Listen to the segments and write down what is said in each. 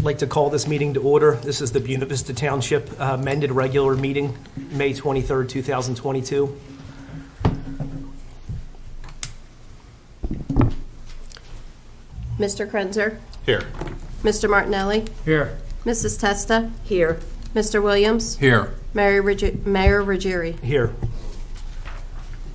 like to call this meeting to order. This is the Buena Vista Township amended regular meeting, May 23rd, 2022. Mr. Krenzer? Here. Mr. Martinelli? Here. Mrs. Testa? Here. Mr. Williams? Here. Mayor Ruggieri? Here.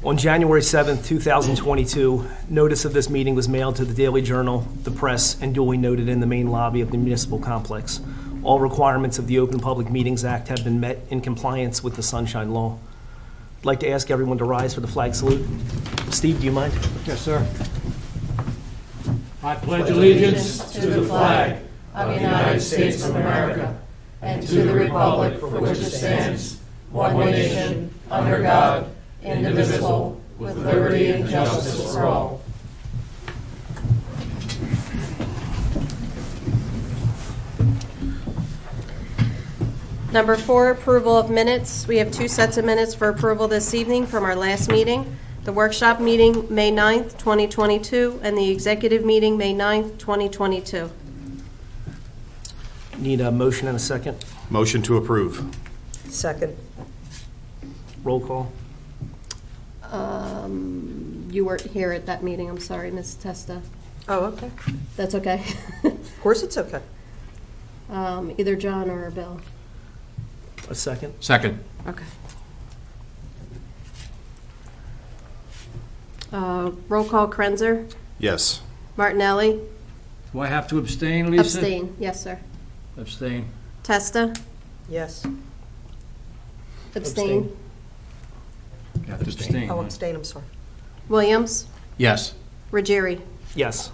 On January 7th, 2022, notice of this meeting was mailed to the Daily Journal, the press, and duly noted in the main lobby of the municipal complex. All requirements of the Open Public Meetings Act have been met in compliance with the Sunshine Law. I'd like to ask everyone to rise for the flag salute. Steve, do you mind? Yes, sir. I pledge allegiance to the flag of the United States of America and to the republic for which it stands, one nation, under God, indivisible, with liberty and justice for all. Number 4, approval of minutes. We have 2 sets of minutes for approval this evening from our last meeting. The workshop meeting, May 9th, 2022, and the executive meeting, May 9th, 2022. Need a motion and a second. Motion to approve. Second. Roll call. You weren't here at that meeting, I'm sorry, Ms. Testa. Oh, okay. That's okay. Of course it's okay. Either John or Bill. A second. Second. Okay. Roll call, Krenzer? Yes. Martinelli? Do I have to abstain, Lisa? Abstain, yes, sir. Abstain. Testa? Yes. Abstain. You have to abstain. Oh, right? abstain, I'm sorry. Williams? Yes. Ruggieri? Yes.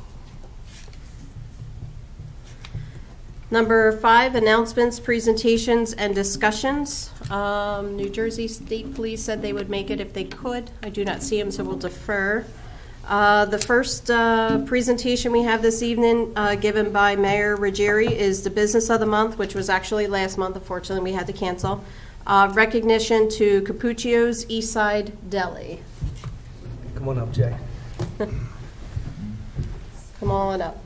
Number 5, announcements, presentations, and discussions. New Jersey State Police said they would make it if they could. I do not see them, so we'll defer. The first presentation we have this evening, given by Mayor Ruggieri, is the Business of the Month, which was actually last month. Unfortunately, we had to cancel. Recognition to Capuccio's Eastside Deli. Come on up, Jay. Come on up.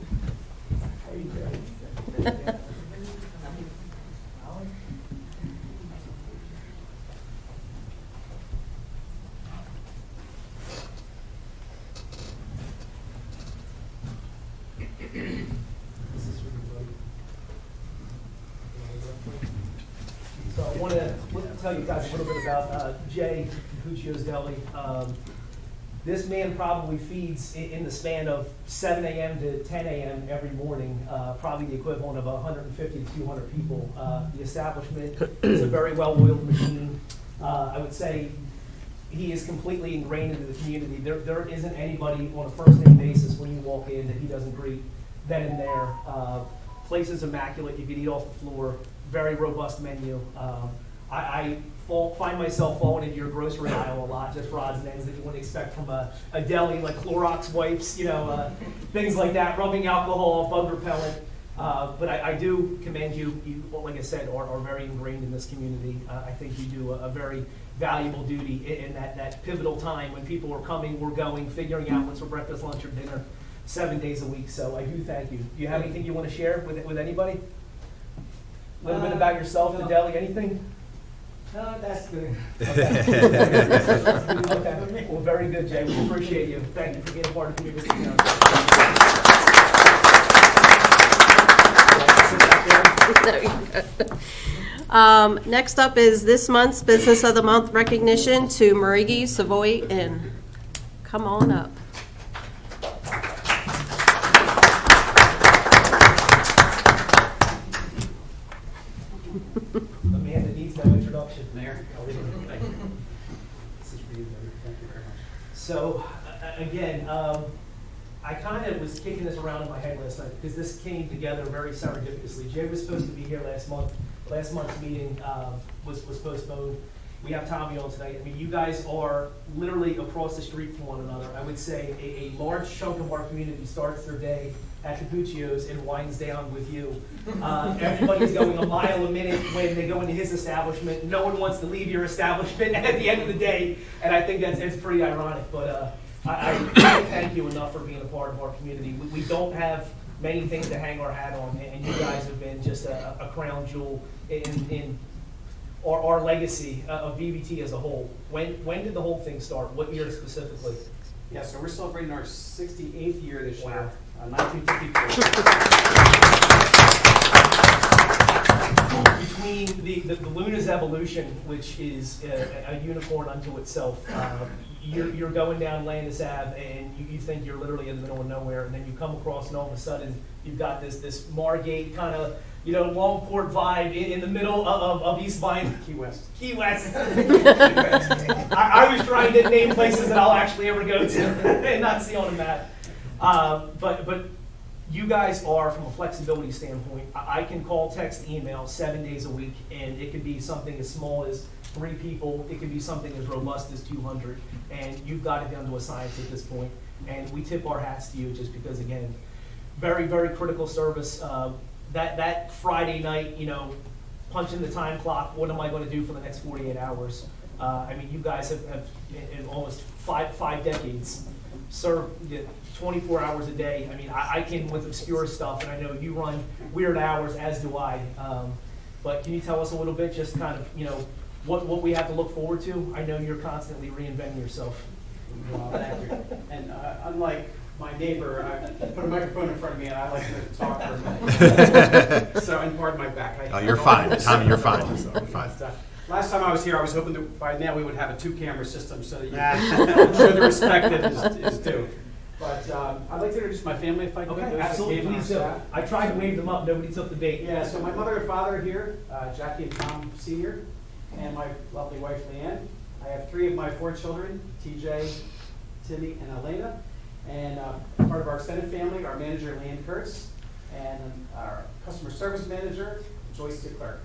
So I want to tell you guys a little bit about Jay Capuccio's Deli. This man probably feeds in the span of 7 a.m. to 10 a.m. every morning, probably the equivalent of 150 to 200 people. The establishment is a very well-oiled machine. I would say he is completely ingrained into the community. There isn't anybody on a first-name basis when you walk in that he doesn't greet then and there. Place is immaculate. You could eat off the floor. Very robust menu. I find myself falling into your grocery aisle a lot, just for odds and ends that you wouldn't expect from a deli, like Clorox wipes, things like that, rubbing alcohol, bug repellent. But I do commend you. You, like I said, are very ingrained in this community. I think you do a very valuable duty in that pivotal time when people are coming, we're going, figuring out what's for breakfast, lunch, or dinner 7 days a week. So I do thank you. Do you have anything you want to share with anybody? A little bit about yourself, the deli, anything? No, that's good. Okay. Okay. Well, very good, Jay. We appreciate you. Thank you for being a part of the community. Next up is this month's Business of the Month recognition to Marigi Savoy Inn. Come on up. Amanda needs no introduction. Mayor. This is for you, Mayor. Thank you very much. So, again, I kind of was kicking this around in my head last night because this came together very serendipitously. Jay was supposed to be here last month. Last month's meeting was postponed. We have Tommy on tonight. I mean, you guys are literally across the street from one another. I would say a large chunk of our community starts their day at Capuccio's and winds down with you. Everybody's going a mile a minute when they go into his establishment. No one wants to leave your establishment at the end of the day, and I think it's pretty ironic. But I can't thank you enough for being a part of our community. We don't have many things to hang our hat on, and you guys have been just a crown jewel in our legacy of BBT as a whole. When did the whole thing start? What year specifically? Yeah, so we're celebrating our 68th year this Wow. year, 1954. Between the Luna's evolution, which is a unicorn unto itself, you're going down Landis Ave and you think you're literally in the middle of nowhere, and then you come across and all of a sudden you've got this Margate kind of, Longport vibe in the middle of East Vine. Key West. Key West. I was trying to name places that I'll actually ever go to and not see on a map. But you guys are, from a flexibility standpoint, I can call, text, email 7 days a week, and it could be something as small as 3 people. It could be something as robust as 200, and you've got it down to a science at this point. And we tip our hats to you just because, again, very, very critical service. That Friday night, punching the time clock, what am I going to do for the next 48 hours? I mean, you guys have in almost five decades served 24 hours a day. I mean, I can with obscure stuff, and I know you run weird hours, as do I. But can you tell us a little bit, just kind of, what we have to look forward to? I know you're constantly reinventing yourself. Well, thank you. And unlike my neighbor, I put a microphone in front of me and I like to talk for a minute. So, and pardon my back. Oh, you're fine, Tommy, you're fine. You're fine. Last time I was here, I was hoping that by now we would have a 2-camera system so that you can show the respect that is due. But I'd like to introduce my family if I could. Okay, Those that absolutely, came on please do. staff. I tried to wave them up, nobody took the bait. Yeah, so my mother and father are here, Jackie and Tom Sr., and my lovely wife Leanne. I have 3 of my 4 children, TJ, Timmy, and Elena. And part of our extended family, our manager, Leanne Kurtz, and our customer service manager, Joyce DeClerc,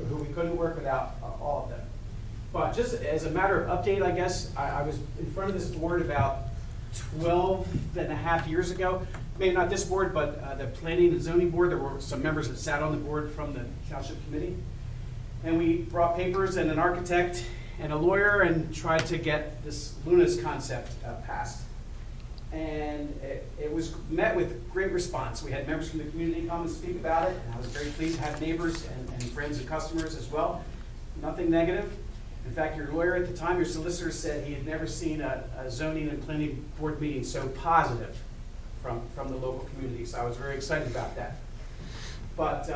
who we couldn't work without all of them. But just as a matter of update, I guess, I was in front of this board about 12 and a half years ago. Maybe not this board, but the planning and zoning board. There were some members that sat on the board from the township committee. And we brought papers and an architect and a lawyer and tried to get this Luna's concept passed. And it was met with great response. We had members from the community come and speak about it, and I was very pleased to have neighbors and friends and customers as well. Nothing negative. In fact, your lawyer at the time, your solicitor, said he had never seen a zoning and planning board meeting so positive from the local community. So I was very excited about that. But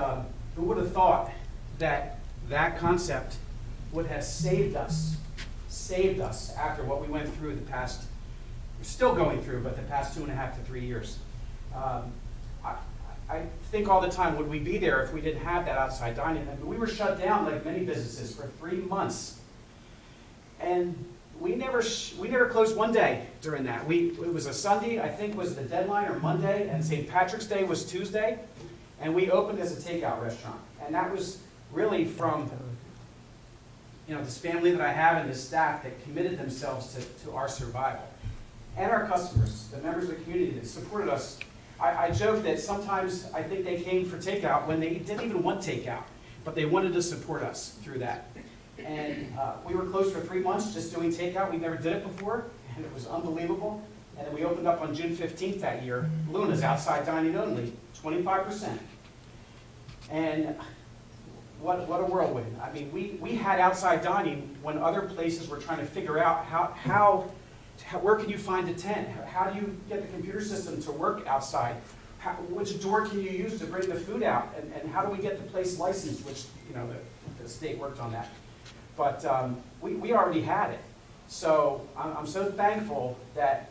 who would have thought that that concept would have saved us after what we went through the past, we're still going through, but the past 2.5 to 3 years. I think all the time, would we be there if we didn't have that outside dining? I mean, we were shut down like many businesses for 3 months. And we never closed one day during that. It was a Sunday, I think was the deadline, or Monday, and St. Patrick's Day was Tuesday, and we opened as a takeout restaurant. And that was really from this family that I have and this staff that committed themselves to our survival. And our customers, the members of the community that supported us. I joke that sometimes I think they came for takeout when they didn't even want takeout, but they wanted to support us through that. And we were closed for 3 months just doing takeout. We never did it before, and it was unbelievable. And then we opened up on June 15th that year. Luna's outside dining only, 25%. And what a whirlwind. I mean, we had outside dining when other places were trying to figure out where can you find a tent? How do you get the computer system to work outside? Which door can you use to bring the food out? And how do we get the place licensed, which the state worked on that. But we already had it. So I'm so thankful that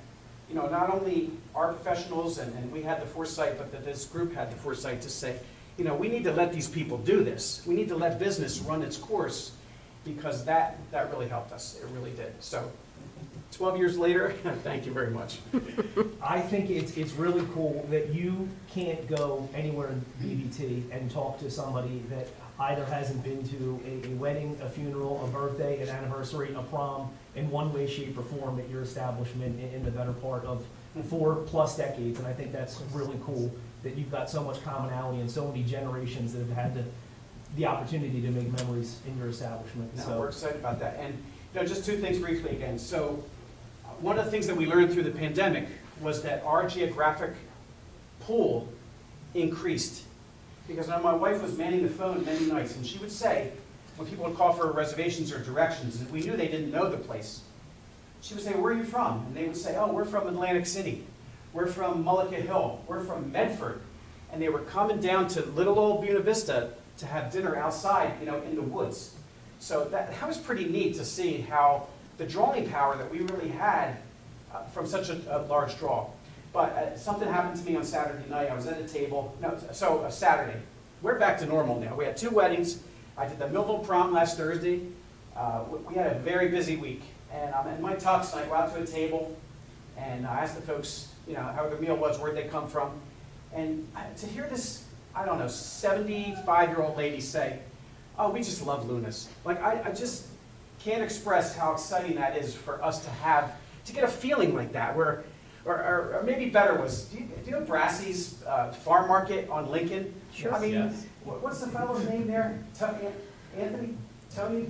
not only our professionals and we had the foresight, but that this group had the foresight to say, we need to let these people do this. We need to let business run its course, because that really helped us. It really did. So 12 years later, thank you very much. I think it's really cool that you can't go anywhere in BBT and talk to somebody that either hasn't been to a wedding, a funeral, a birthday, an anniversary, a prom, in one way, shape, or form at your establishment in the better part of 4+ decades. And I think that's really cool that you've got so much commonality and so many generations that have had the opportunity to make memories in your establishment. No, So we're excited about that. And just 2 things briefly again. So one of the things that we learned through the pandemic was that our geographic pool increased. Because I know my wife was manning the phone many nights, and she would say, when people would call for reservations or directions, and we knew they didn't know the place, she would say, where are you from? And they would say, oh, we're from Atlantic City. We're from Mullica Hill. We're from Medford. And they were coming down to little old Buena Vista to have dinner outside, in the woods. So that was pretty neat to see how the drawing power that we really had from such a large draw. But something happened to me on Saturday night. I was at a table. Saturday. We're back to normal now. We had 2 weddings. I did the Millville prom last Thursday. We had a very busy week. And I'm in my tux, and I go out to a table, and I asked the folks, how the meal was, where'd they come from. And to hear this, 75-year-old lady say, oh, we just love Luna's. Like, I just can't express how exciting that is for us to get a feeling like that, or maybe better was, do you know Brassey's Farm Market on Lincoln? Sure. Yes. What's the fellow's name there? Anthony? Tony?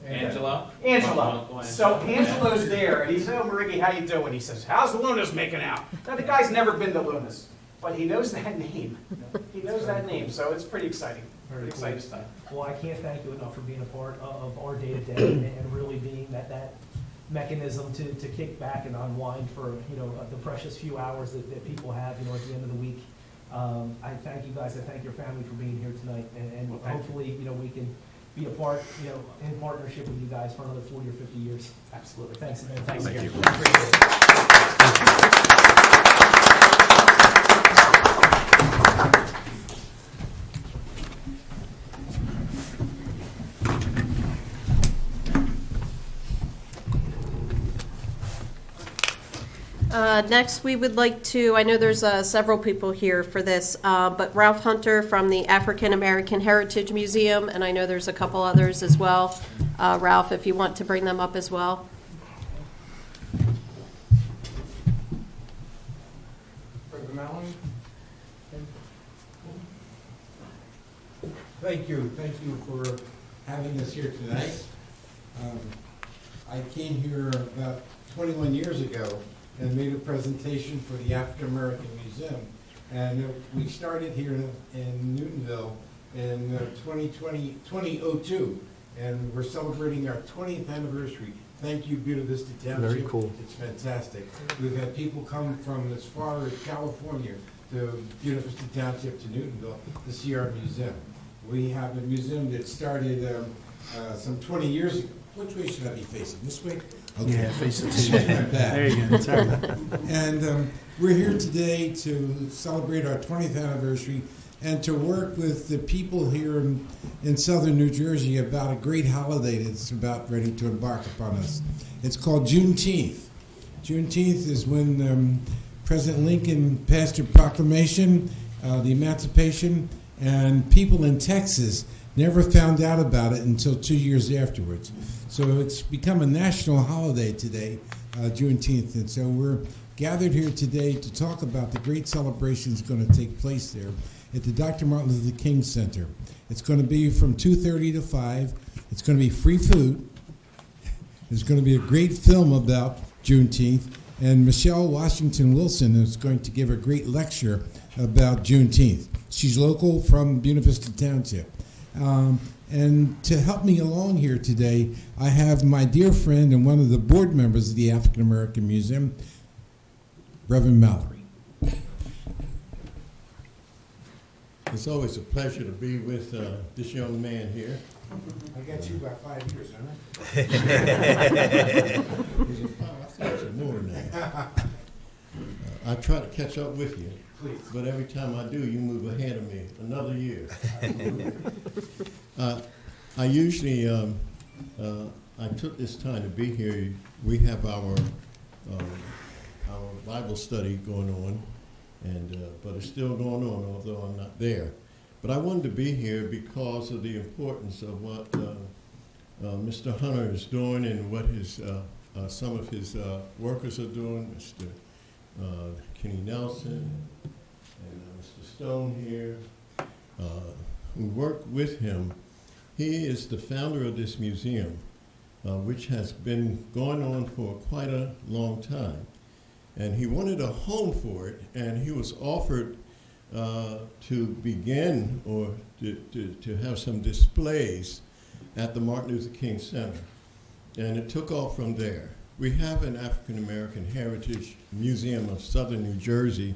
Angelo? Angelo. So Angelo's there, and he says, oh, Mariggy, how you doing? He says, how's the Luna's making out? Now, the guy's never been to Luna's, but he knows that name. He knows that name, so it's pretty exciting. Pretty exciting stuff. Well, I can't thank you enough for being a part of our day-to-day and really being that mechanism to kick back and unwind for, the precious few hours that people have, at the end of the week. I thank you guys. I thank your family for being here tonight, and Well, hopefully, we can be a part, in partnership with you guys for another 40 or 50 years. Absolutely. Thanks again. Thanks Thank again. you. Appreciate it. Next, we would like to, I know there's several people here for this, but Ralph Hunter from the African American Heritage Museum, and I know there's a couple others as well. Ralph, if you want to bring them up as well. Thank you for having us here tonight. I came here about 21 years ago and made a presentation for the African American Museum. And we started here in Newtonville in 2002, and we're celebrating our 20th anniversary. Thank you, Buena Vista Township. Very cool. It's fantastic. We've had people come from as far as California to Buena Vista Township to Newtonville to see our museum. We have a museum that started some 20 years ago. Which way should I be facing? This way? Okay. Yeah, face it This to way, my back. There you go. It's all right. And we're here today to celebrate our 20th anniversary and to work with the people here in southern New Jersey about a great holiday that's about ready to embark upon us. It's called Juneteenth. Juneteenth is when President Lincoln passed a proclamation, the Emancipation, and people in Texas never found out about it until 2 years afterwards. So it's become a national holiday today, Juneteenth. And so we're gathered here today to talk about the great celebrations going to take place there at the Dr. Martin Luther King Center. It's going to be from 2:30 to 5. It's going to be free food. There's going to be a great film about Juneteenth. And Michelle Washington Wilson is going to give a great lecture about Juneteenth. She's local from Buena Vista Township. And to help me along here today, I have my dear friend and one of the board members of the African American Museum, Reverend Mallory. It's always a pleasure to be with this young man here. I got you about 5 years, huh? I think it's more than that. I try to catch up with you, Please. but every time I do, you move ahead of me another year. I usually, I took this time to be here. We have our Bible study going on, and but it's still going on, although I'm not there. But I wanted to be here because of the importance of what Mr. Hunter is doing and what his some of his workers are doing. Mr. Kenny Nelson and Mr. Stone here, who work with him. He is the founder of this museum, which has been going on for quite a long time. And he wanted a home for it, and he was offered to begin or to have some displays at the Martin Luther King Center. And it took off from there. We have an African American Heritage Museum of Southern New Jersey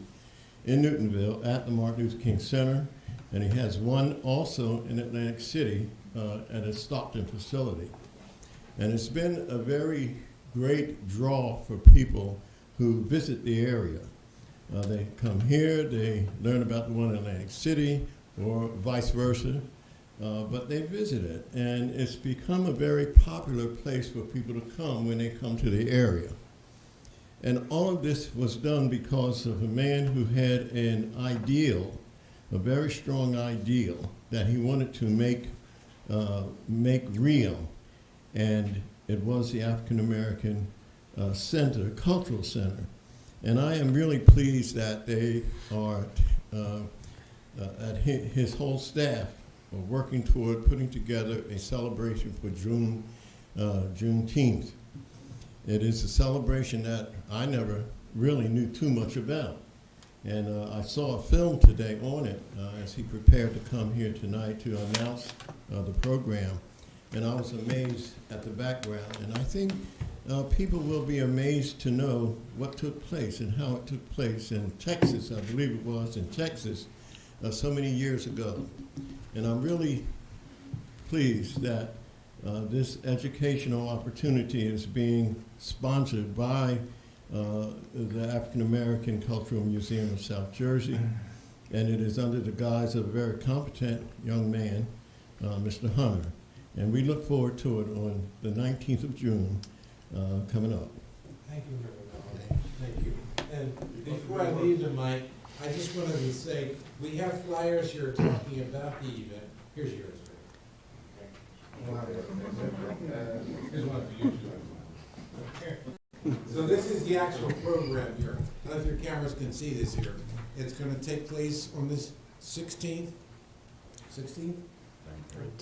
in Newtonville at the Martin Luther King Center, and he has one also in Atlantic City at a Stockton facility. And it's been a very great draw for people who visit the area. They come here, they learn about the one in Atlantic City, or vice versa, but they visit it. And it's become a very popular place for people to come when they come to the area. And all of this was done because of a man who had an ideal, a very strong ideal, that he wanted to make real. And it was the African American Center, Cultural Center. And I am really pleased that they are, that his whole staff are working toward putting together a celebration for Juneteenth. It is a celebration that I never really knew too much about. And I saw a film today on it as he prepared to come here tonight to announce the program. And I was amazed at the background. And I think people will be amazed to know what took place and how it took place in Texas. I believe it was in Texas so many years ago. And I'm really pleased that this educational opportunity is being sponsored by the African American Cultural Museum of South Jersey, and it is under the guise of a very competent young man, Mr. Hunter. And we look forward to it on the 19th of June coming up. Thank you very much. Thank you. And before I leave the mic, I just wanted to say, we have flyers here talking about the event. Here's yours. Here's one for you too. So this is the actual program here. I don't know if your cameras can see this here. It's going to take place on this 16th,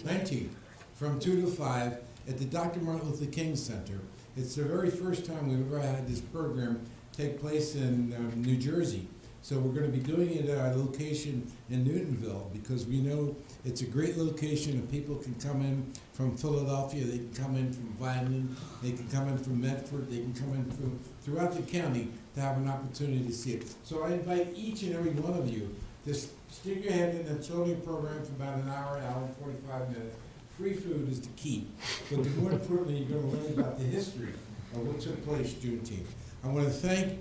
19th, from 2 to 5 at the Dr. Martin Luther King Center. It's the very first time we've ever had this program take place in New Jersey. So we're going to be doing it at a location in Newtonville because we know it's a great location and people can come in from Philadelphia, they can come in from Vineland, they can come in from Medford, they can come in from throughout the county to have an opportunity to see it. So I invite each and every one of you to stick your head in the children's program for about an hour and 45 minutes. Free food is the key. But more importantly, you're going to learn about the history of what took place Juneteenth. I want to thank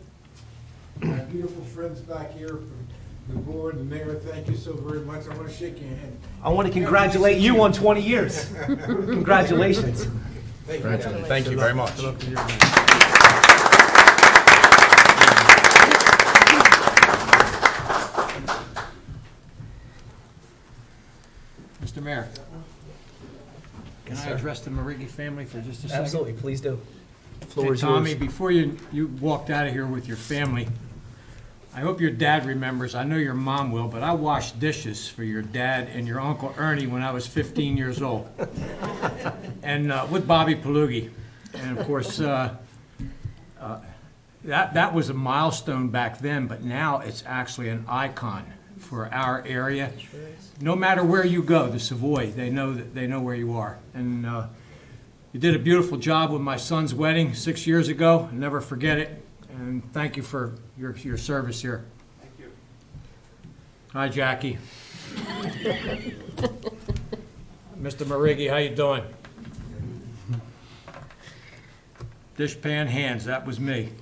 my beautiful friends back here from the board and the mayor. Thank you so very much. I want to shake your hand. I want to congratulate you on 20 years. Congratulations. Thank you. Thank you very much. Mr. Mayor, can I address the Marighi family for just a second? Absolutely, please do. The floor Hey, is Tommy, yours. before you walked out of here with your family, I hope your dad remembers, I know your mom will, but I washed dishes for your dad and your Uncle Ernie when I was 15 years old. And with Bobby Palugi. And of course, that was a milestone back then, but now it's actually an icon for our area. No matter where you go, the Savoy, they know where you are. And you did a beautiful job with my son's wedding 6 years ago. I'll never forget it. And thank you for your service here. Thank you. Hi, Jackie. Mr. Marighi, how you doing? Dishpan hands, that was me.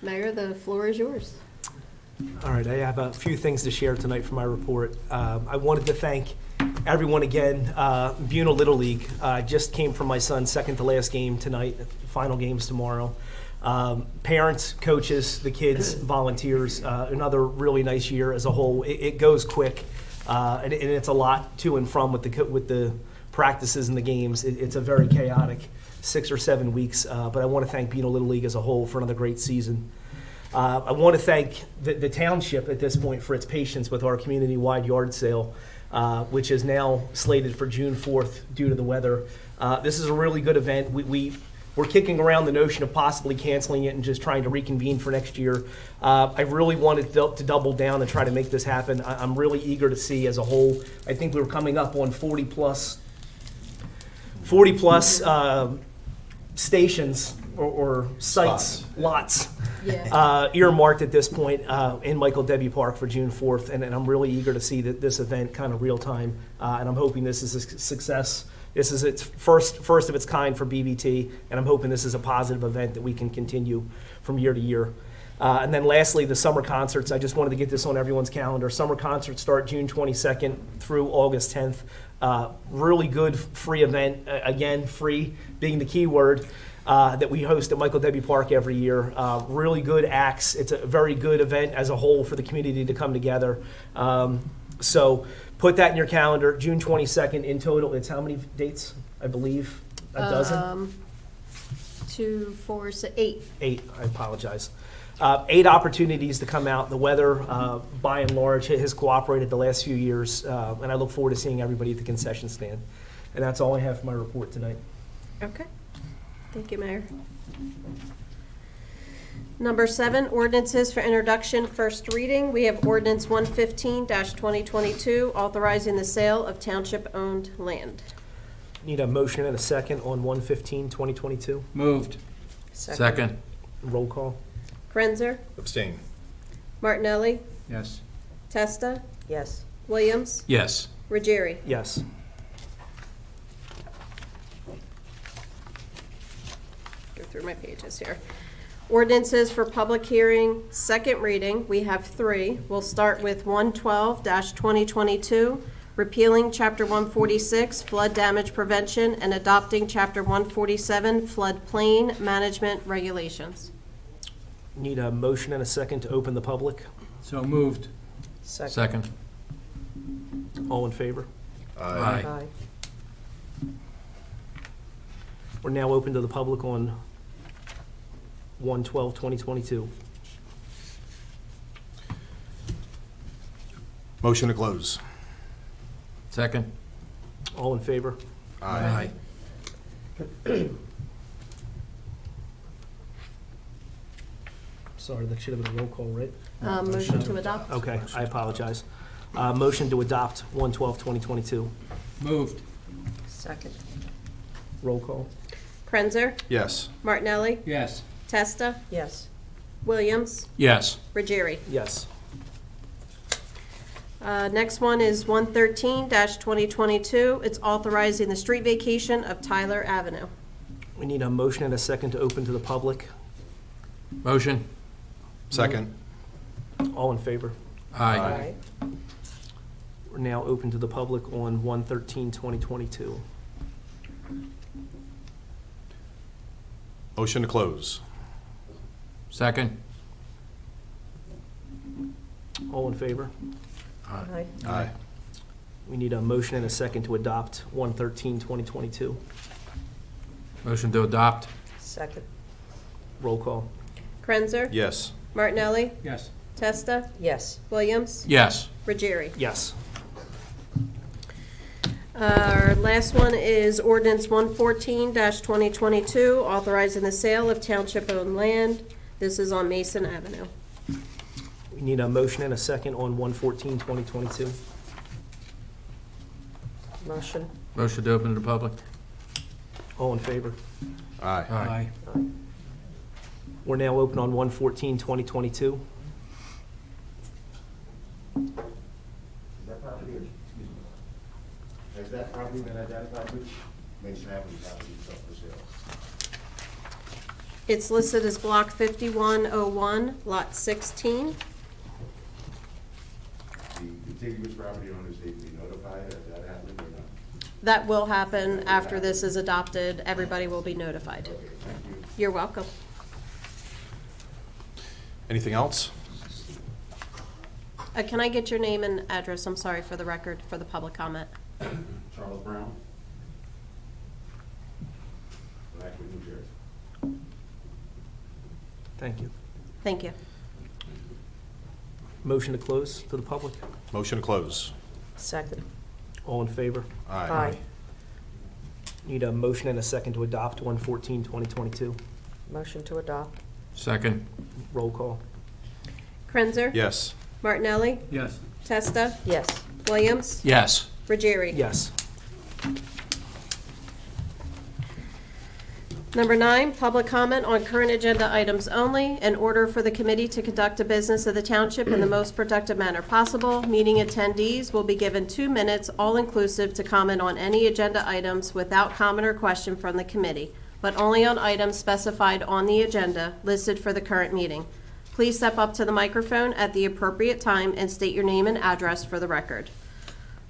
Mayor, the floor is yours. All right, I have a few things to share tonight for my report. I wanted to thank everyone again. Buena Little League just came from my son's second to last game tonight. Final games tomorrow. Parents, coaches, the kids, volunteers. Another really nice year as a whole. It goes quick, and it's a lot to and from with the practices and the games. It's a very chaotic 6 or 7 weeks. But I want to thank Buena Little League as a whole for another great season. I want to thank the Township at this point for its patience with our community-wide yard sale, which is now slated for June 4th due to the weather. This is a really good event. We we're kicking around the notion of possibly canceling it and just trying to reconvene for next year. I really wanted to double down and try to make this happen. I'm really eager to see as a whole. I think we were coming up on 40 plus stations or sites, lots, earmarked at this point in Michael W. Park for June 4th. And I'm really eager to see this event kind of real time. And I'm hoping this is a success. This is its first of its kind for BBT, and I'm hoping this is a positive event that we can continue from year to year. And then lastly, the summer concerts. I just wanted to get this on everyone's calendar. Summer concerts start June 22nd through August 10th. Really good free event. Again, free being the key word, that we host at Michael W. Park every year. Really good acts. It's a very good event as a whole for the community to come together. So put that in your calendar, June 22nd in total. It's how many dates? I believe a dozen? 2, 4, 6, 8. 8, I apologize. 8 opportunities to come out. The weather, by and large, has cooperated the last few years, and I look forward to seeing everybody at the concession stand. And that's all I have for my report tonight. Okay. Thank you, Mayor. Number 7, ordinances for introduction, first reading. We have ordinance 115-2022, authorizing the sale of township-owned land. Need a motion and a second on 115-2022. Moved. Second. Roll call. Krenzer, Abstain. Martinelli, Yes. Testa, Yes. Williams, Yes. Ruggieri. Yes. Go through my pages here. Ordinances for public hearing, second reading, we have 3. We'll start with 112-2022, repealing Chapter 146, flood damage prevention, and adopting Chapter 147, floodplain management regulations. Need a motion and a second to open the public. So moved. Second. All in favor? Aye. Aye. We're now open to the public on 112-2022. Motion to close. Second. All in favor? Aye. Sorry, that should have been a roll call, right? Motion to adopt. Okay, I apologize. Motion to adopt 112-2022. Moved. Second. Roll call. Krenzer, Yes. Martinelli, Yes. Testa, Yes. Williams, Yes. Ruggieri. Yes. Next one is 113-2022. It's authorizing the street vacation of Tyler Avenue. We need a motion and a second to open to the public. Motion. Second. All in favor? Aye. We're now open to the public on 113-2022. Motion to close. Second. All in favor? Aye. Aye. We need a motion and a second to adopt 113-2022. Motion to adopt. Second. Roll call. Krenzer, Yes. Martinelli, Yes. Testa, Yes. Williams, Yes. Ruggieri. Yes. Our last one is ordinance 114-2022, authorizing the sale of township-owned land. This is on Mason Avenue. We need a motion and a second on 114-2022. Motion. Motion to open to the public. All in favor? Aye. Aye. We're now open on 114-2022. That property, excuse me, has that property been identified, which Mason Avenue property is up for sale? It's listed as Block 5101, Lot 16. The contiguous property owners, they be notified of that happening or not? That will happen after this is adopted. Everybody will be notified. Okay, thank you. You're welcome. Anything else? Can I get your name and address? I'm sorry for the record, for the public comment. Charles Brown, Blackwood, New Jersey. Thank you. Thank you. Motion to close to the public. Motion to close. Second. All in favor? Aye. Need a motion and a second to adopt 114-2022. Motion to adopt. Second. Roll call. Krenzer? Yes. Martinelli? Yes. Testa? Yes. Williams? Yes. Ruggieri? Yes. Number 9, public comment on current agenda items only. In order for the committee to conduct a business of the township in the most productive manner possible, meeting attendees will be given 2 minutes, all-inclusive, to comment on any agenda items without comment or question from the committee, but only on items specified on the agenda listed for the current meeting. Please step up to the microphone at the appropriate time and state your name and address for the record.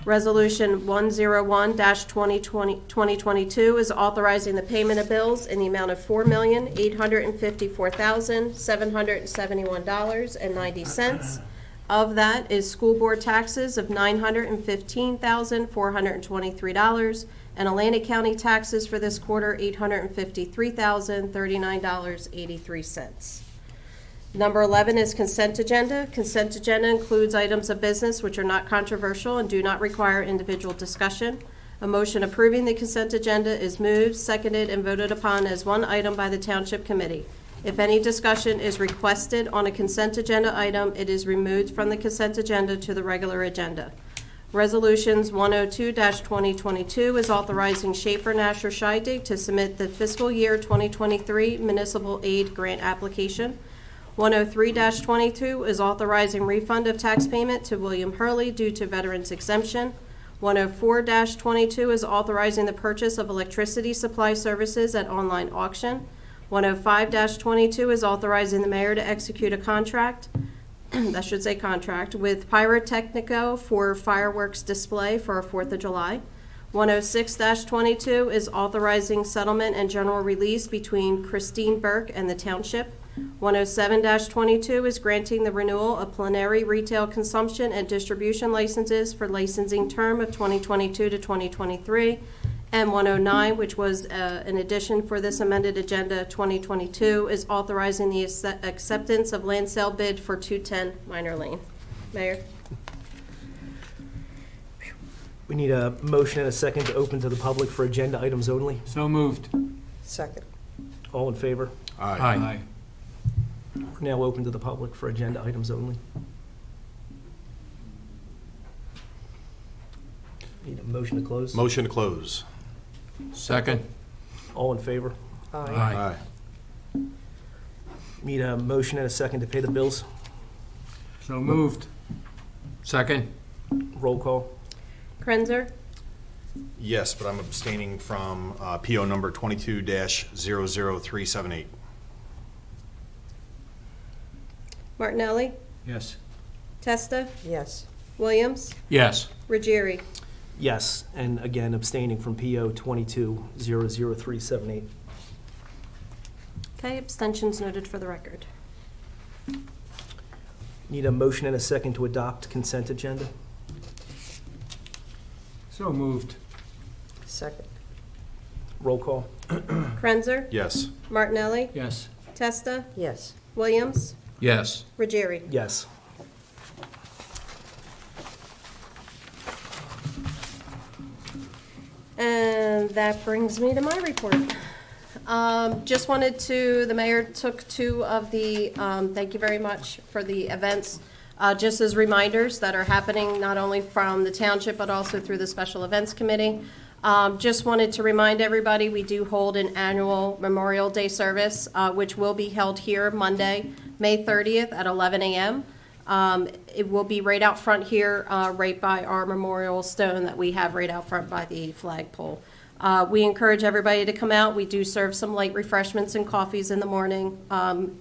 Resolution 101-2022 is authorizing the payment of bills in the amount of $4,854,771.90. Of that is school board taxes of $915,423, and Atlantic County taxes for this quarter, $853,039.83. Number 11 is consent agenda. Consent agenda includes items of business which are not controversial and do not require individual discussion. A motion approving the consent agenda is moved, seconded, and voted upon as one item by the Township Committee. If any discussion is requested on a consent agenda item, it is removed from the consent agenda to the regular agenda. Resolutions 102-2022 is authorizing Schaefer Nasher Scheidegg to submit the fiscal year 2023 municipal aid grant application. 103-22 is authorizing refund of tax payment to William Hurley due to veterans exemption. 104-22 is authorizing the purchase of electricity supply services at online auction. 105-22 is authorizing the mayor to execute a contract, that should say contract, with Pyrotechnico for fireworks display for our 4th of July. 106-22 is authorizing settlement and general release between Christine Burke and the Township. 107-22 is granting the renewal of plenary retail consumption and distribution licenses for licensing term of 2022 to 2023. And 109, which was an addition for this amended agenda 2022, is authorizing the acceptance of land sale bid for 210 Minor Lane. Mayor? We need a motion and a second to open to the public for agenda items only. So moved. Second. All in favor? Aye. We're now open to the public for agenda items only. Need a motion to close? Motion to close. Second. All in favor? Aye. Need a motion and a second to pay the bills? So moved. Second. Roll call. Krenzer? Yes, but I'm abstaining from PO number 22-00378. Martinelli? Yes. Testa? Yes. Williams? Yes. Ruggieri? Yes, and again abstaining from PO 22-00378. Okay, abstentions noted for the record. Need a motion and a second to adopt consent agenda? So moved. Second. Roll call. Krenzer? Yes. Martinelli? Yes. Testa? Yes. Williams? Yes. Ruggieri? Yes. And that brings me to my report. Just wanted to, the mayor took 2 of the, thank you very much for the events, just as reminders that are happening not only from the township but also through the Special Events Committee. Just wanted to remind everybody, we do hold an annual Memorial Day service, which will be held here Monday, May 30th at 11 a.m. It will be right out front here, right by our memorial stone that we have right out front by the flagpole. We encourage everybody to come out. We do serve some light refreshments and coffees in the morning on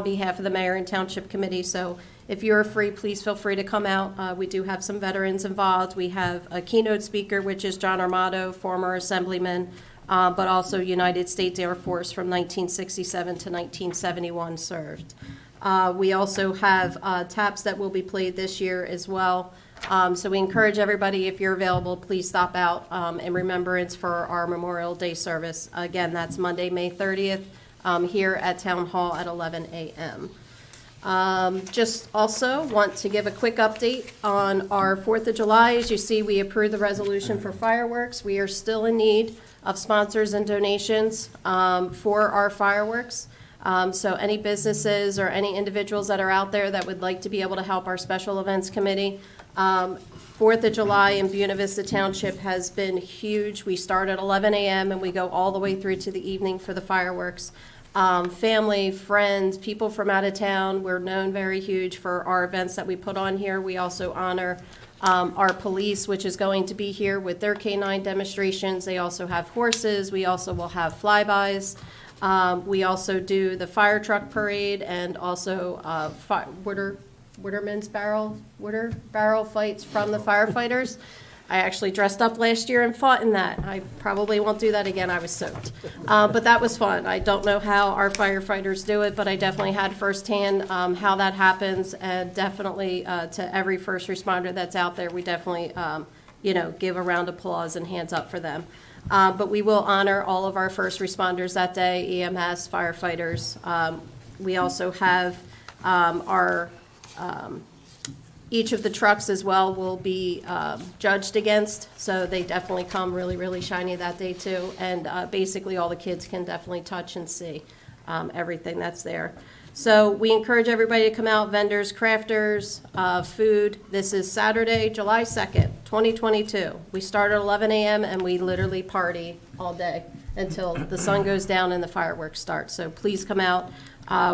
behalf of the mayor and township committee. So if you're free, please feel free to come out. We do have some veterans involved. We have a keynote speaker, which is John Armato, former assemblyman, but also United States Air Force from 1967 to 1971 served. We also have taps that will be played this year as well. So we encourage everybody, if you're available, please stop out in remembrance for our Memorial Day service. Again, that's Monday, May 30th, here at Town Hall at 11 a.m. Just also want to give a quick update on our 4th of July. As you see, we approved the resolution for fireworks. We are still in need of sponsors and donations for our fireworks. So any businesses or any individuals that are out there that would like to be able to help our special events committee. 4th of July in Buena Vista Township has been huge. We start at 11 a.m. and we go all the way through to the evening for the fireworks. Family, friends, people from out of town, we're known very huge for our events that we put on here. We also honor our police, which is going to be here with their canine demonstrations. They also have horses. We also will have flybys. We also do the fire truck parade and also water barrel fights from the firefighters. I actually dressed up last year and fought in that. I probably won't do that again. I was soaked. But that was fun. I don't know how our firefighters do it, but I definitely had firsthand how that happens. And definitely to every first responder that's out there, we definitely give a round of applause and hands up for them. But we will honor all of our first responders that day, EMS, firefighters. We also have each of the trucks as well will be judged against, so they definitely come really, really shiny that day too. And basically all the kids can definitely touch and see everything that's there. So we encourage everybody to come out, vendors, crafters, food. This is Saturday, July 2nd, 2022. We start at 11 a.m. and we literally party all day until the sun goes down and the fireworks start. So please come out.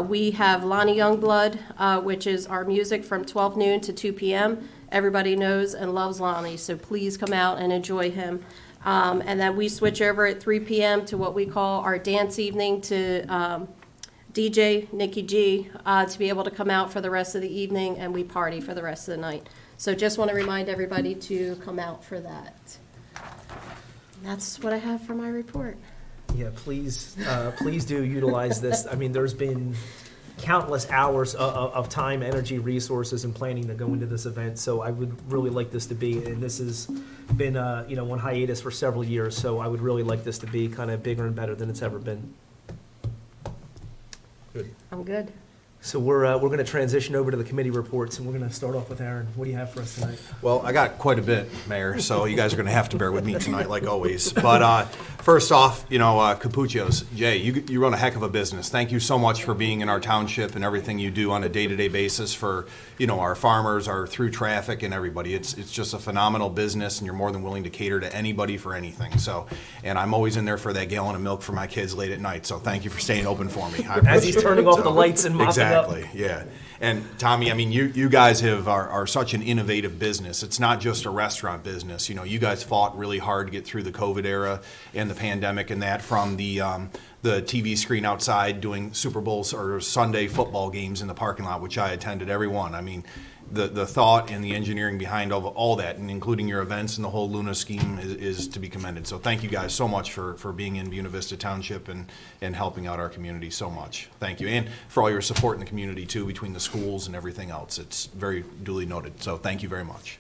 We have Lonnie Youngblood, which is our music from 12 noon to 2 p.m. Everybody knows and loves Lonnie, so please come out and enjoy him. And then we switch over at 3 p.m. to what we call our dance evening to DJ Nikki G to be able to come out for the rest of the evening, and we party for the rest of the night. So just want to remind everybody to come out for that. And that's what I have for my report. Yeah, please do utilize this. I mean, there's been countless hours of time, energy, resources, and planning that go into this event. So I would really like this to be, and this has been, on hiatus for several years. So I would really like this to be kind of bigger and better than it's ever been. Good. I'm good. So we're going to transition over to the committee reports, and we're going to start off with Aaron. What do you have for us tonight? Well, I got quite a bit, Mayor, so you guys are going to have to bear with me tonight, like always. But first off, Capuccios, Jay, you run a heck of a business. Thank you so much for being in our township and everything you do on a day-to-day basis for, our farmers, our through traffic, and everybody. It's just a phenomenal business, and you're more than willing to cater to anybody for anything. So, and I'm always in there for that gallon of milk for my kids late at night. So thank you for staying open for me. As he's turning off the lights and mopping up. Exactly, yeah. And Tommy, I mean, you guys are such an innovative business. It's not just a restaurant business. You guys fought really hard to get through the COVID era and the pandemic and that, from the TV screen outside doing Super Bowls or Sunday football games in the parking lot, which I attended every one. I mean, the thought and the engineering behind all that, and including your events and the whole Luna scheme is to be commended. So thank you guys so much for being in Buena Vista Township and helping out our community so much. Thank you. And for all your support in the community too, between the schools and everything else. It's very duly noted. So thank you very much.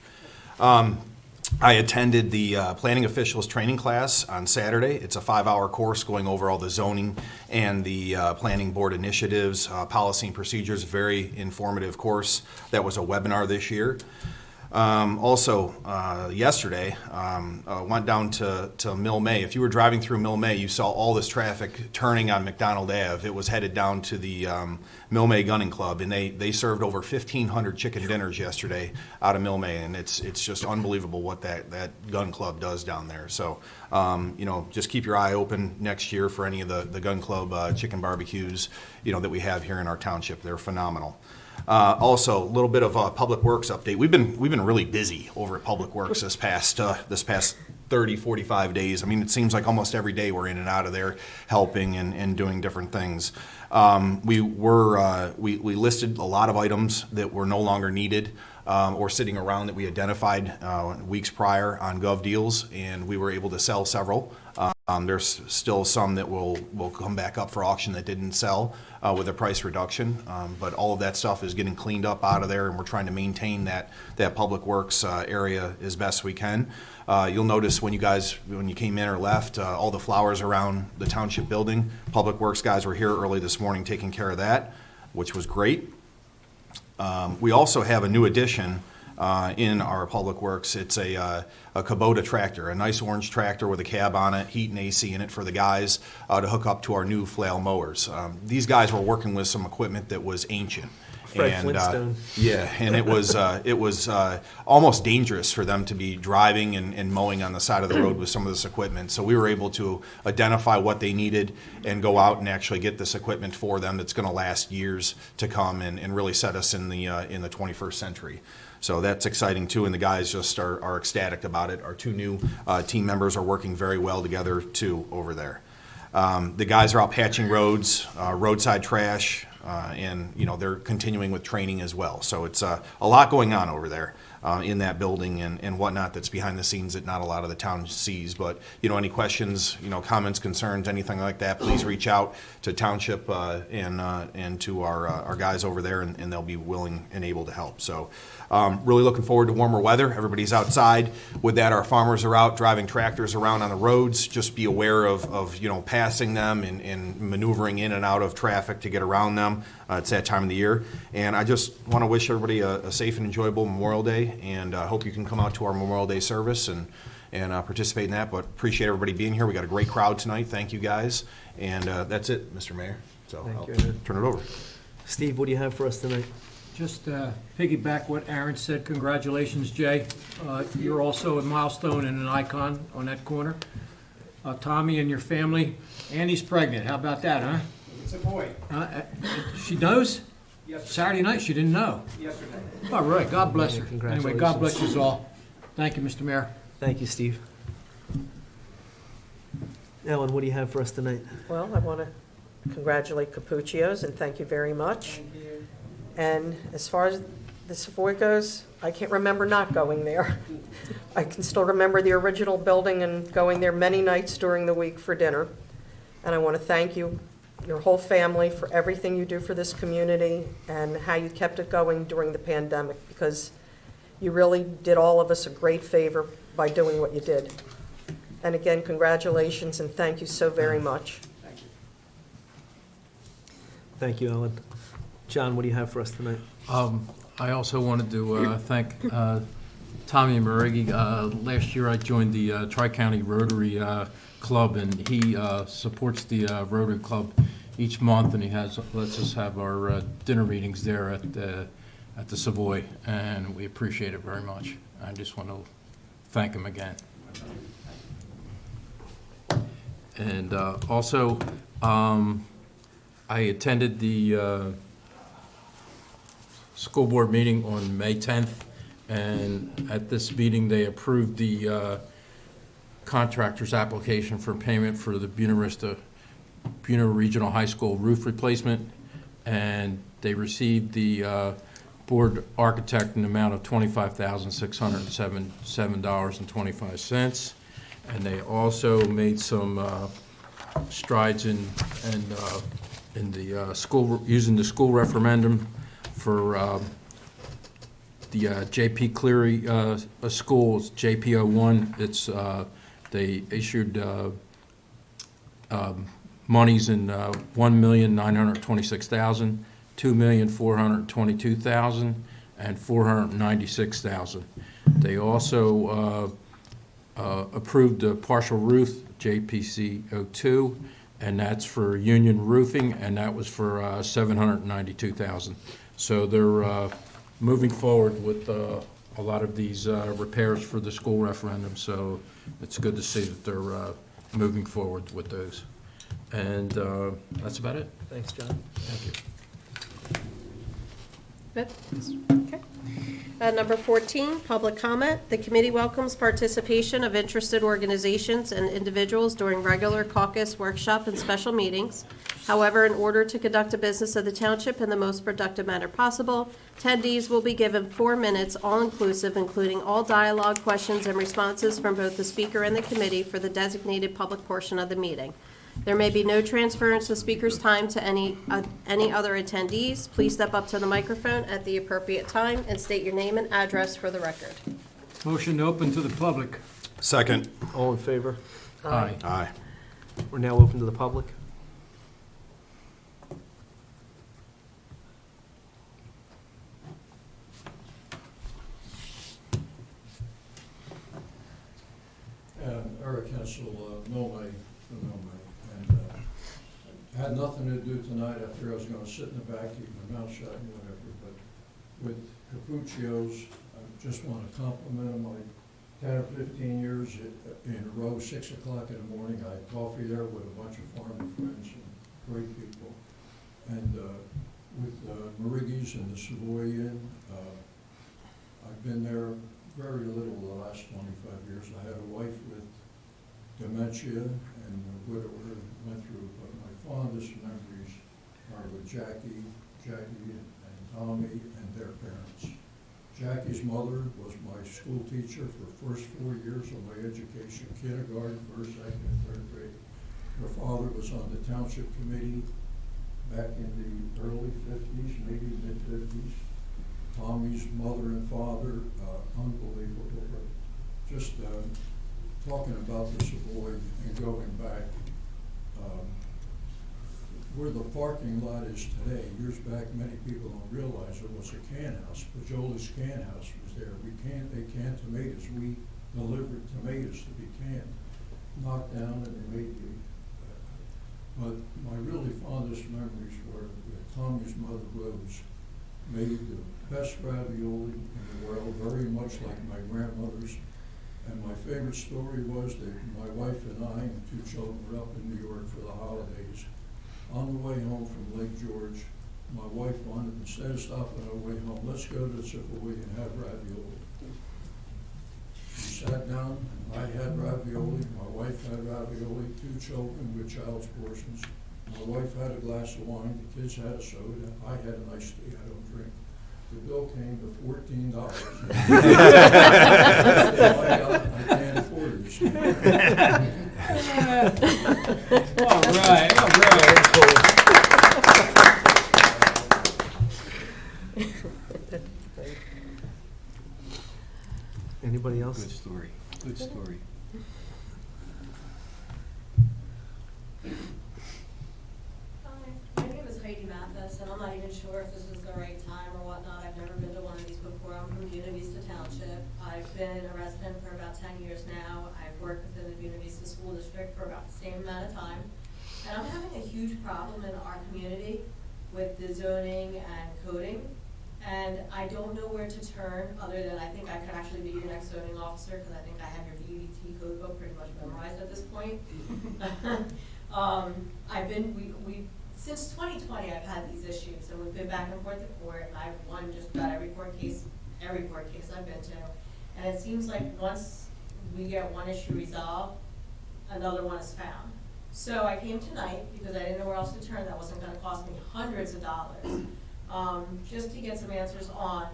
I attended the planning officials training class on Saturday. It's a 5-hour course going over all the zoning and the planning board initiatives, policy and procedures. Very informative course. That was a webinar this year. Yesterday, went down to Mill May. If you were driving through Mill May, you saw all this traffic turning on McDonald Ave. It was headed down to the Mill May Gunning Club, and they served over 1,500 chicken dinners yesterday out of Mill May, and it's just unbelievable what that gun club does down there. So, just keep your eye open next year for any of the gun club chicken barbecues, that we have here in our township. They're phenomenal. Also, a little bit of a Public Works update. We've been really busy over at Public Works this past 30, 45 days. I mean, it seems like almost every day we're in and out of there helping and doing different things. We listed a lot of items that were no longer needed or sitting around that we identified weeks prior on Gov Deals, and we were able to sell several. There's still some that will come back up for auction that didn't sell with a price reduction, but all of that stuff is getting cleaned up out of there, and we're trying to maintain that Public Works area as best we can. You'll notice when you came in or left, all the flowers around the township building. Public Works guys were here early this morning taking care of that, which was great. We also have a new addition in our public works. It's a Kubota tractor, a nice orange tractor with a cab on it, heat and AC in it for the guys to hook up to our new flail mowers. These guys were working with some equipment that was ancient. Fred Flintstone. Yeah, and it was almost dangerous for them to be driving and mowing on the side of the road with some of this equipment. So we were able to identify what they needed and go out and actually get this equipment for them that's going to last years to come and really set us in the 21st century. So that's exciting too, and the guys just are ecstatic about it. Our two new team members are working very well together too over there. The guys are out patching roads, roadside trash, and they're continuing with training as well. So it's a lot going on over there in that building and whatnot that's behind the scenes that not a lot of the town sees. But any questions, comments, concerns, anything like that, please reach out to Township and to our guys over there, and they'll be willing and able to help. So really looking forward to warmer weather. Everybody's outside. With that, our farmers are out driving tractors around on the roads. Just be aware of passing them and maneuvering in and out of traffic to get around them. It's that time of the year. And I just want to wish everybody a safe and enjoyable Memorial Day, and I hope you can come out to our Memorial Day service and participate in that. But appreciate everybody being here. We got a great crowd tonight. Thank you, guys. And that's it, Mr. Mayor. So Thank I'll you. turn it over. Steve, what do you have for us tonight? Just piggyback what Aaron said. Congratulations, Jay. You're also a milestone and an icon on that corner. Tommy and your family. Annie's pregnant. How about that, huh? It's a boy. She knows? Yesterday. Saturday night, she didn't know. Yesterday. All right, God bless her. Yeah, Anyway, God bless you all. Thank you, Mr. Mayor. Thank you, Steve. Ellen, what do you have for us tonight? Well, I want to congratulate Capuccios and thank you very much. And as far as the Savoy goes, I can't remember not going there. I can still remember the original building and going there many nights during the week for dinner. And I want to thank you, your whole family, for everything you do for this community and how you kept it going during the pandemic, because you really did all of us a great favor by doing what you did. And again, congratulations and thank you so very much. Thank you. Thank you, Ellen. John, what do you have for us tonight? I also wanted to thank Tommy Marighi. Last year I joined the Tri-County Rotary Club, and he supports the Rotary Club each month, and he lets us have our dinner meetings there at the Savoy, and we appreciate it very much. I just want to thank him again. And also, I attended the school board meeting on May 10th, and at this meeting they approved the contractor's application for payment for the Buena Regional High School roof replacement, and they received the board architect in the amount of $25,607.25, and they also made some strides in the school, using the school referendum for the J.P. Cleary schools, JP01. It's they issued monies in $1,926,000, $2,422,000, and $496,000. They also approved the partial roof, JPC02, and that's for Union Roofing, and that was for $792,000. So they're moving forward with a lot of these repairs for the school referendum, so it's good to see that they're moving forward with those. And that's about it. Thanks, John. Thank you. Good. Okay. Number 14, public comment. The committee welcomes participation of interested organizations and individuals during regular caucus, workshop, and special meetings. However, in order to conduct a business of the township in the most productive manner possible, attendees will be given 4 minutes, all-inclusive, including all dialogue, questions, and responses from both the speaker and the committee for the designated public portion of the meeting. There may be no transference of speaker's time to any other attendees. Please step up to the microphone at the appropriate time and state your name and address for the record. Motion to open to the public. Second. All in favor? Aye. Aye. We're now open to the public. Council, Milne, and had nothing to do tonight. I figured I was going to sit in the back, keep my mouth shut and whatever, but with Capuccio's, I just want to compliment them. I 10 or 15 years in a row, 6 o'clock in the morning, I had coffee there with a bunch of farming friends and great people. And with Mariggy's and the Savoy Inn, I've been there very little the last 25 years. I had a wife with dementia and a widower went through, but my fondest memories are with Jackie and Tommy and their parents. Jackie's mother was my school teacher for the first 4 years of my education, kindergarten, first, second, and third grade. Her father was on the Township committee back in the early 50s, maybe mid-50s. Tommy's mother and father, unbelievable. Just talking about the Savoy and going back, where the parking lot is today, years back, many people don't realize there was a can house. Pajoli's can house was there. They canned tomatoes. We delivered tomatoes to be canned, knocked down, and they made the. But my really fondest memories were that Tommy's mother, Rose, made the best ravioli in the world, very much like my grandmother's. And my favorite story was that my wife and I and 2 children were up in New York for the holidays. On the way home from Lake George, my wife wanted, instead of stopping on our way home, let's go to the Savoy and have ravioli. She sat down, I had ravioli, my wife had ravioli, 2 children with child's portions. My wife had a glass of wine, the kids had a soda, I had a nice tea, I don't drink. The bill came to $14. My God, I can't afford this. All right. Anybody else? Good story. Good story. My name is Heidi Mathis, and I'm not even sure if this is the right time or whatnot. I've never been to one of these before. I'm from Buena Vista Township. I've been a resident for about 10 years now. I've worked within the Buena Vista School District for about the same amount of time. And I'm having a huge problem in our community with the zoning and coding. And I don't know where to turn, other than I think I could actually be your next zoning officer, because I think I have your DET code book pretty much memorized at this point. Since 2020, I've had these issues, and we've been back and forth to court, and I've won just about every court case I've been to. And it seems like once we get one issue resolved, another one is found. So I came tonight because I didn't know where else to turn. That wasn't going to cost me hundreds of dollars. Just to get some answers on,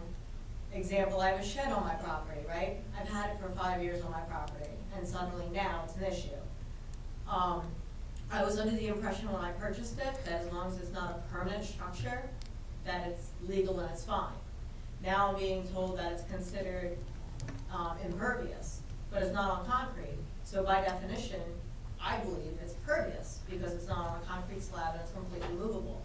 example, I have a shed on my property, right? I've had it for 5 years on my property, and suddenly now it's an issue. I was under the impression when I purchased it that as long as it's not a permanent structure, that it's legal and it's fine. Now I'm being told that it's considered impervious, but it's not on concrete. So by definition, I believe it's pervious because it's not on a concrete slab and it's completely movable.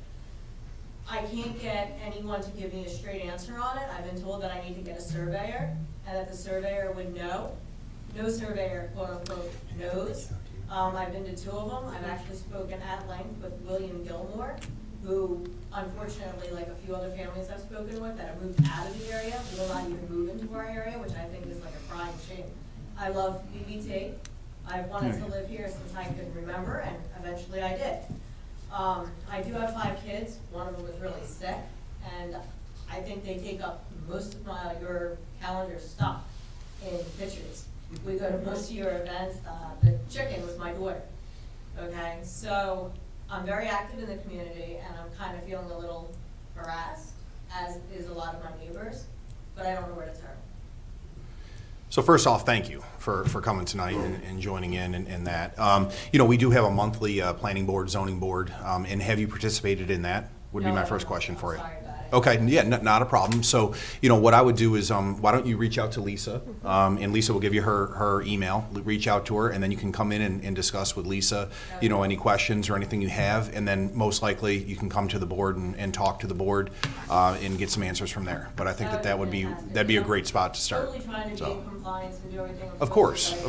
I can't get anyone to give me a straight answer on it. I've been told that I need to get a surveyor and that the surveyor would know. No surveyor, quote unquote, knows. I've been to 2 of them. I've actually spoken at length with William Gilmore, who unfortunately, like a few other families I've spoken with that have moved out of the area, will not even move into our area, which I think is like a crying shame. I love BBT. I've wanted to live here since I could remember, and eventually I did. I do have 5 kids. One of them was really sick, and I think they take up most of your calendar stock in pictures. We go to most of your events. The chicken was my daughter. Okay, so I'm very active in the community, and I'm kind of feeling a little harassed, as is a lot of my neighbors, but I don't know where to turn. So first off, thank you for coming tonight and joining in that. We do have a monthly planning board, zoning board, and have you participated in that? Would be my first question for you. Sorry about it. Okay, yeah, not a problem. So, what I would do is, why don't you reach out to Lisa, and Lisa will give you her email. Reach out to her, and then you can come in and discuss with Lisa, any questions or anything you have, and then most likely you can come to the board and talk to the board and get some answers from there. But I think that'd be a great spot to start. Totally trying to be in compliance and do everything. Of course. Every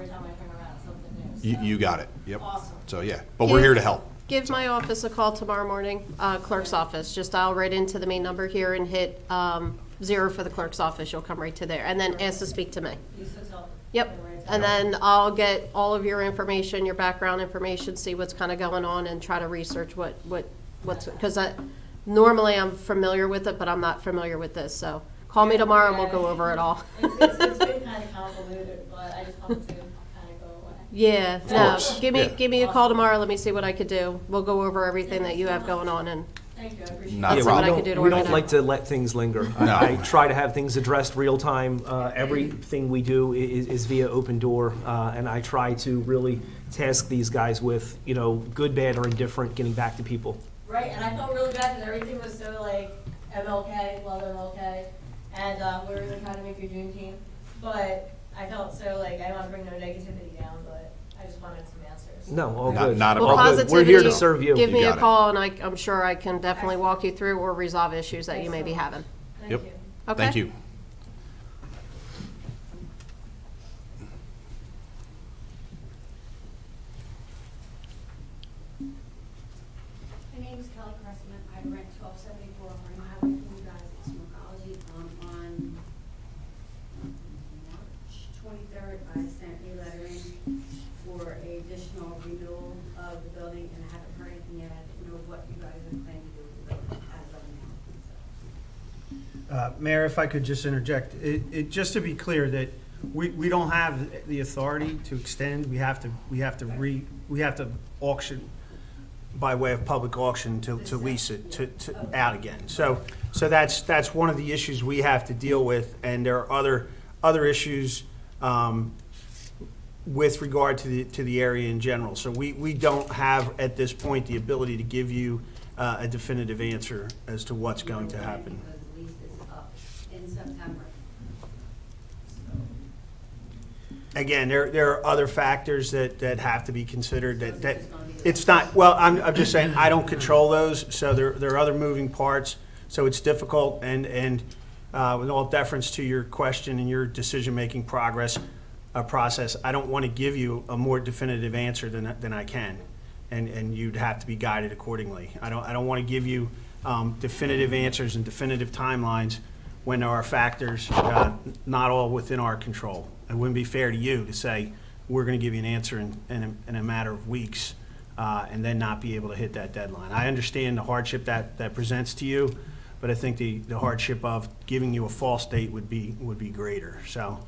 time I turn around, something You got it, yep. Awesome. So, yeah, but we're here to help. Give my office a call tomorrow morning, clerk's office. Just dial right into the main number here and hit 0 for the clerk's office. You'll come right to there. And then ask to speak to me. Lisa's helping. Yep. And then I'll get all of your information, your background information, see what's kind of going on and try to research what's, because normally I'm familiar with it, but I'm not familiar with this. So call me tomorrow and we'll go over it all. It's been kind of convoluted, but I just wanted to kind of go away. Yeah, no, course. give me a call tomorrow. Let me see what I could do. We'll go over everything that you have going on and Thank you, I appreciate it. Not a see what problem. I could do to We work don't it like out. to let things linger. No. I try to have things addressed real time. Everything we do is via open door, and I try to really task these guys with, good, bad, or indifferent, getting back to people. Right, and I felt really bad because everything was so like MLK, love MLK, and we were trying to make your dream team. But I felt so like I don't want to bring no negativity down, but I just wanted some answers. No, all Not- good. not a Well, All good. problem. We're here to positivity, serve you. Give me You a got it. call and I'm sure I can definitely walk you through or resolve issues that you may be having. Thank Yep. you. Okay? Thank you. My name is Kelly Cressman. I rent 1274 Horn Highway from you guys at Smokeology. On March 23rd, I sent a letter in for a additional renewal of the building, and I haven't heard anything yet. I didn't know what you guys are planning to do with the building as of now. Mayor, if I could just interject, just to be clear that we don't have the authority to extend. We have to auction by way of public auction to lease it to out again. So that's one of the issues we have to deal with, and there are other issues with regard to the area in general. So we don't have at this point the ability to give you a definitive answer as to what's going to happen. Because the lease is up in September. Again, there are other factors that have to be considered that it's not, well, I'm just saying, I don't control those, so there are other moving parts, so it's difficult, and with all deference to your question and your decision-making process, I don't want to give you a more definitive answer than I can, and you'd have to be guided accordingly. I don't want to give you definitive answers and definitive timelines when there are factors not all within our control. It wouldn't be fair to you to say, we're going to give you an answer in a matter of weeks, and then not be able to hit that deadline. I understand the hardship that presents to you, but I think the hardship of giving you a false date would be greater. So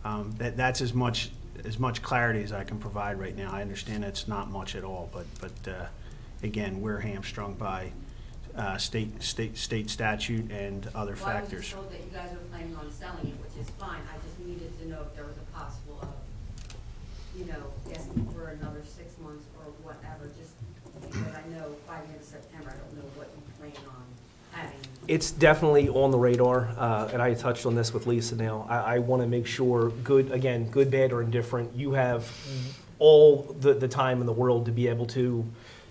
that's as much clarity as I can provide right now. I understand it's not much at all, but again, we're hamstrung by state statute and other Well, I was factors. just told that you guys were planning on selling it, which is fine. I just needed to know if there was a possible of, asking for another 6 months or whatever, just because I know by the end of September, I don't know what you plan on having. It's definitely on the radar, and I touched on this with Lisa now. I want to make sure, good, bad, or indifferent, you have all the time in the world to be able to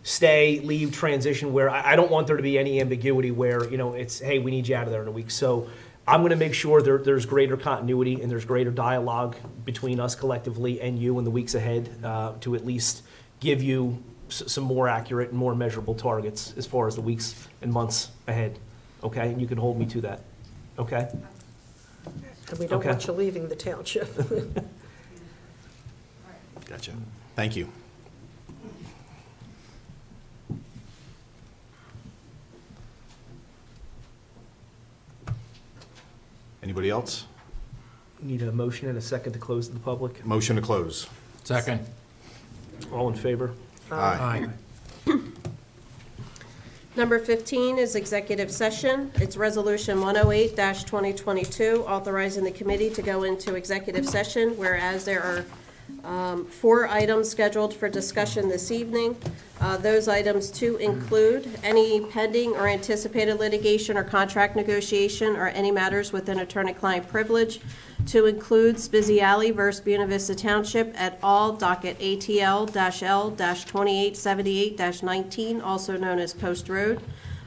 stay, leave, transition, where I don't want there to be any ambiguity where, it's, hey, we need you out of there in a week. So I'm going to make sure there's greater continuity and there's greater dialogue between us collectively and you in the weeks ahead to at least give you some more accurate and more measurable targets as far as the weeks and months ahead. Okay? And you can hold me to that. Okay? And we don't Okay. want you leaving the township. Gotcha. Thank you. Anybody else? Need a motion and a second to close to the public. Motion to close. Second. All in favor? Aye. Number 15 is executive session. It's Resolution 108-2022, authorizing the committee to go into executive session, whereas there are 4 items scheduled for discussion this evening. Those items to include any pending or anticipated litigation or contract negotiation or any matters within attorney-client privilege, to include Spizzy Alley versus Buena Vista Township et al., docket ATL-L-2878-19, also known as Post Road.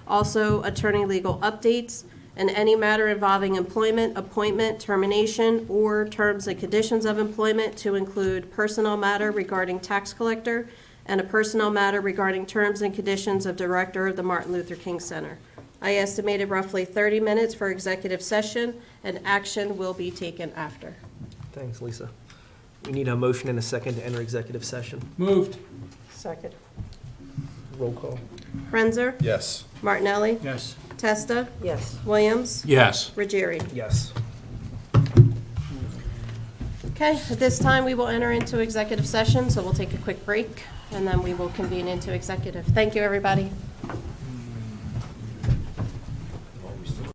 Also, attorney legal updates, and any matter involving employment, appointment, termination, or terms and conditions of employment to include personnel matter regarding tax collector and a personnel matter regarding terms and conditions of director of the Martin Luther King Center. I estimated roughly 30 minutes for executive session, and action will be taken after. Thanks, Lisa. We need a motion and a second to enter executive session. Moved. Second. Roll call. Frenzer? Yes. Martinelli? Yes. Testa? Yes. Williams? Yes. Ruggieri? Yes. Okay, at this time, we will enter into executive session, so we'll take a quick break, and then we will convene into executive. Thank you, everybody.